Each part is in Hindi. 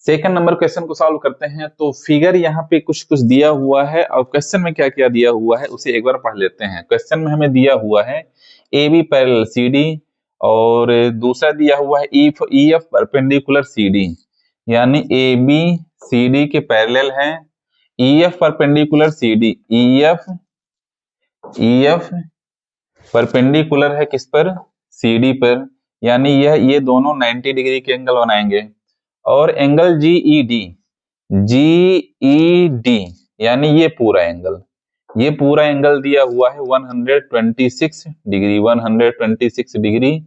सेकंड नंबर क्वेश्चन को सॉल्व करते हैं। तो फिगर यहाँ पे कुछ कुछ दिया हुआ है और क्वेश्चन में क्या क्या दिया हुआ है उसे एक बार पढ़ लेते हैं। क्वेश्चन में हमें दिया हुआ है A B parallel C D, और दूसरा दिया हुआ है E F perpendicular C D, यानी ए बी सी डी के पैरेलल है। E F perpendicular C D, E F perpendicular है किस पर, सी डी पर, यानी ये दोनों 90 डिग्री के एंगल बनाएंगे। और एंगल जीईडी, जीईडी यानी ये पूरा एंगल दिया हुआ है 126 डिग्री, 126 डिग्री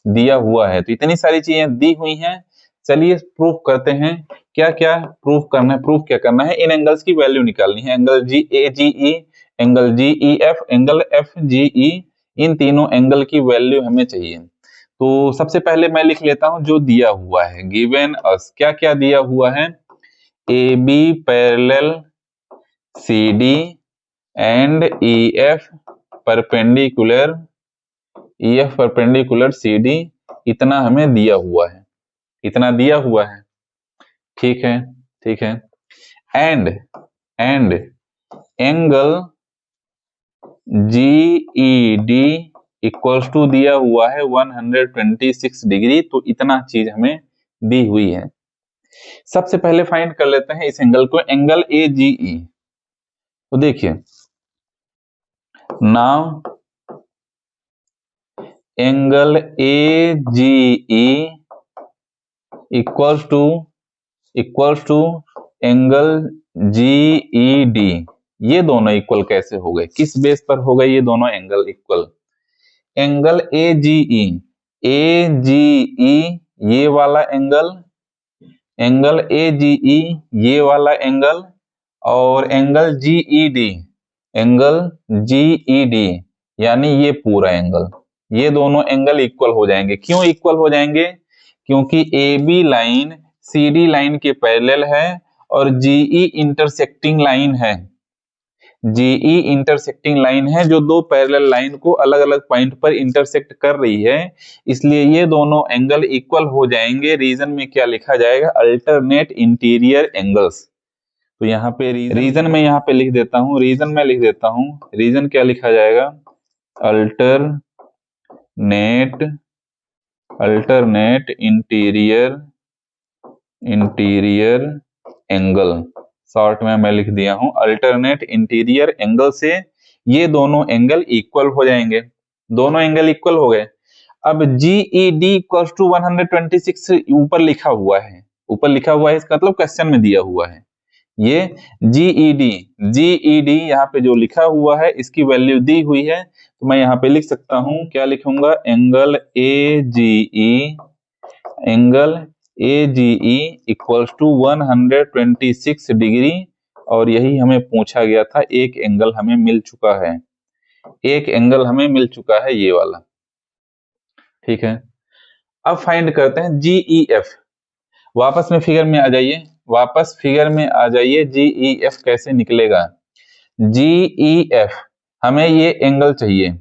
दिया हुआ है। तो इतनी सारी चीजें दी हुई हैं। चलिए प्रूफ करते हैं। क्या क्या प्रूफ करना है, प्रूफ क्या करना है, इन एंगल्स की वैल्यू निकालनी है। Angle G A G E, angle G E F, angle F G E, इन तीनों एंगल की वैल्यू हमें चाहिए। तो सबसे पहले मैं लिख लेता हूं जो दिया हुआ है, गिवन अस। क्या क्या दिया हुआ है, A B parallel C D and E F perpendicular C D, इतना हमें दिया हुआ है, इतना दिया हुआ है। ठीक है, ठीक है। And angle G E D equals to दिया हुआ है 126 डिग्री। तो इतना चीज हमें दी हुई है। सबसे पहले फाइंड कर लेते हैं इस एंगल को, एंगल ए जी ई। तो देखिए, now angle A G E equals to angle G E D. ये दोनों इक्वल कैसे हो गए, किस बेस पर हो गए ये दोनों angle equal? Angle A G ई, ये वाला एंगल ए जी ई, ये वाला एंगल, और एंगल जी ई डी यानी ये पूरा एंगल, ये दोनों एंगल इक्वल हो जाएंगे। क्यों इक्वल हो जाएंगे? क्योंकि A B line C D line के पैरेलल है और जीई इंटरसेक्टिंग लाइन है। जीई इंटरसेक्टिंग लाइन है जो दो पैरेलल लाइन को अलग अलग पॉइंट पर इंटरसेक्ट कर रही है, इसलिए ये दोनों एंगल इक्वल हो जाएंगे। रीजन में क्या लिखा जाएगा, अल्टरनेट इंटीरियर एंगल्स। तो यहाँ पे रीजन में यहाँ पे लिख देता हूँ, रीजन क्या लिखा जाएगा, अल्टरनेट इंटीरियर एंगल। शॉर्ट में मैं लिख दिया हूं अल्टरनेट इंटीरियर एंगल से ये दोनों एंगल इक्वल हो जाएंगे। दोनों एंगल इक्वल हो गए। अब जीईडी इक्वल्स टू 126 ऊपर लिखा हुआ है, इसका मतलब क्वेश्चन में दिया हुआ है। ये जीईडी यहाँ पे जो लिखा हुआ है इसकी वैल्यू दी हुई है। तो मैं यहाँ पे लिख सकता हूं, क्या लिखूंगा, angle A G E equals to 126 degree. और यही हमें पूछा गया था। एक एंगल हमें मिल चुका है, ये वाला। ठीक है, अब फाइंड करते हैं जीई एफ। वापस फिगर में आ जाइए, जीई एफ कैसे निकलेगा। जीई एफ, हमें ये एंगल चाहिए,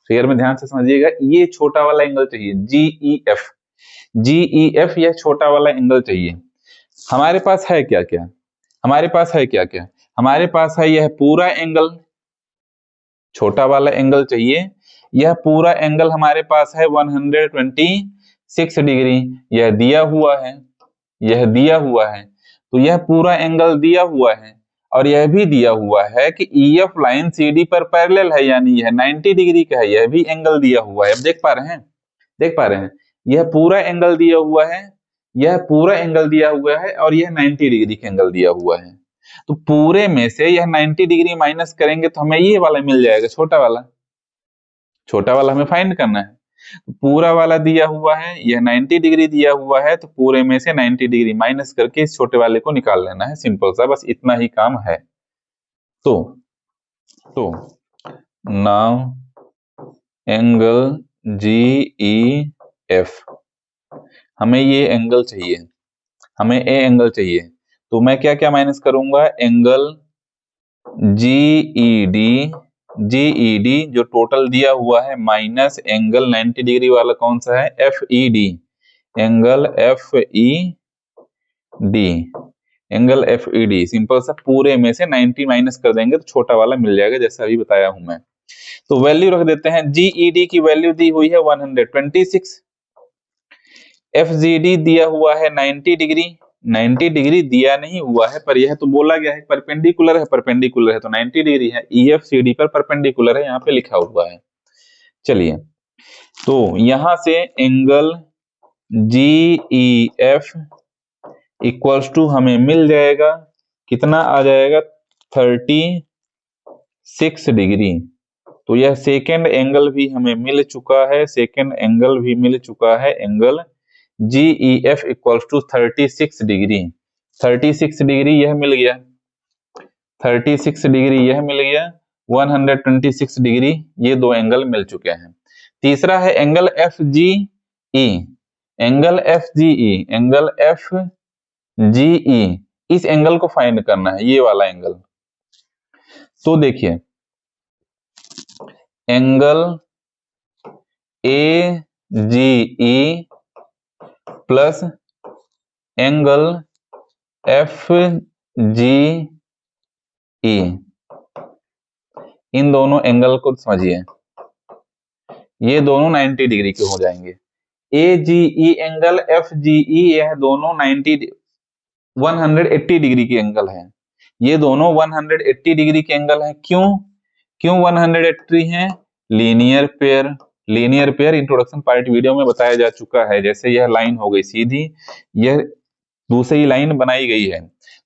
फिगर में ध्यान से समझिएगा, ये छोटा वाला एंगल चाहिए, जीई एफ, यह छोटा वाला एंगल चाहिए। हमारे पास है क्या क्या, हमारे पास है यह पूरा एंगल, छोटा वाला एंगल चाहिए। यह पूरा एंगल हमारे पास है 126 डिग्री, यह दिया हुआ है। तो यह पूरा एंगल दिया हुआ है और यह भी दिया हुआ है कि ईएफ लाइन सीडी पर पैरेलल है, यानी यह 90 डिग्री का है। यह भी एंगल दिया हुआ है। अब देख पा रहे हैं, यह पूरा एंगल दिया हुआ है और यह 90 डिग्री का एंगल दिया हुआ है। तो पूरे में से यह 90 डिग्री माइनस करेंगे तो हमें ये वाला मिल जाएगा, छोटा वाला हमें फाइंड करना है। तो पूरा वाला दिया हुआ है, यह 90 डिग्री दिया हुआ है, तो पूरे में से 90 डिग्री माइनस करके इस छोटे वाले को निकाल लेना है। सिंपल सा, बस इतना ही काम है। तो नाउ एंगल जीई एफ, हमें ये एंगल चाहिए, हमें ए एंगल चाहिए। तो मैं क्या क्या माइनस करूंगा, एंगल जीईडी जो टोटल दिया हुआ है, माइनस एंगल 90 डिग्री वाला कौन सा है, FED, angle FED D, angle F E D, simple सा, पूरे में से 90 माइनस कर देंगे तो छोटा वाला मिल जाएगा, जैसा अभी बताया हूं मैं। तो वैल्यू रख देते हैं, जीईडी की वैल्यू दी हुई है 126, एफजीडी दिया हुआ है 90 डिग्री, 90 डिग्री दिया नहीं हुआ है पर यह तो बोला गया है परपेंडिकुलर है, परपेंडिकुलर है तो 90 डिग्री है, ईएफसीडी पर परपेंडिकुलर है, यहाँ पे लिखा हुआ है। चलिए, तो यहां से एंगल जीईएफ इक्वल्स टू हमें मिल जाएगा, कितना आ जाएगा, 36 डिग्री। तो यह सेकेंड एंगल भी हमें मिल चुका है, सेकेंड एंगल भी मिल चुका है, angle GEF equals to 36 degree. 36 degree यह मिल गया, 36 डिग्री यह मिल गया, 126 डिग्री, ये दो एंगल मिल चुके हैं। तीसरा है angle F G E, angle F G E, angle F G ई, इस एंगल को फाइंड करना है, ये वाला एंगल। तो देखिए, angle A G E plus angle F G E, इन दोनों एंगल को समझिए, ये दोनों 90 डिग्री के हो जाएंगे। ए G E angle, F G ई, यह दोनों 180 डिग्री के एंगल है, ये दोनों 180 डिग्री के एंगल है। क्यों 180 है? Linear pair, linear pair introduction part video में बताया जा चुका है। जैसे यह लाइन हो गई सीधी, यह दूसरी लाइन बनाई गई है,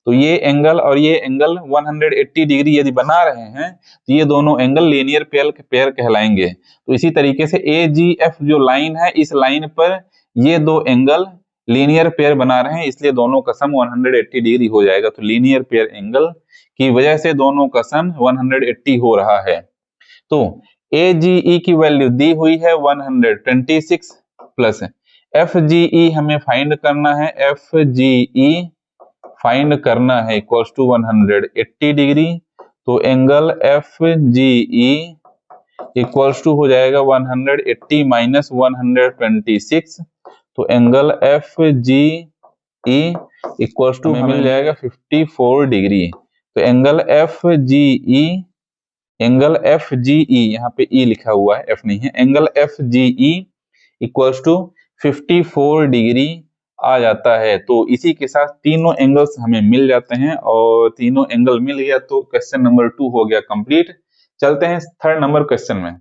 तो ये एंगल और ये एंगल 180 डिग्री यदि बना रहे हैं तो ये दोनों एंगल लीनियर पेयर कहलाएंगे। तो इसी तरीके से ए जी एफ जो लाइन है, इस लाइन पर ये दो एंगल लीनियर पेयर बना रहे हैं, इसलिए दोनों का सम 180 डिग्री हो जाएगा। तो लीनियर पेयर एंगल की वजह से दोनों का सम 180 हो रहा है। तो ए जी ई की वैल्यू दी हुई है 126 प्लस एफ जी ई हमें फाइंड करना है, एफ जी ई फाइंड करना है इक्वल्स टू 180 डिग्री। तो angle F G E equals to हो जाएगा 180 माइनस 126, तो angle F G E equals to हमें मिल जाएगा 54 डिग्री। तो angle F G E, angle F G E, यहाँ पे ई लिखा हुआ है, एफ नहीं है, angle F G E equals to 54 degree आ जाता है। तो इसी के साथ तीनों एंगल्स हमें मिल जाते हैं, और तीनों एंगल मिल गया तो क्वेश्चन नंबर 2 हो गया कंप्लीट। चलते हैं थर्ड नंबर क्वेश्चन में।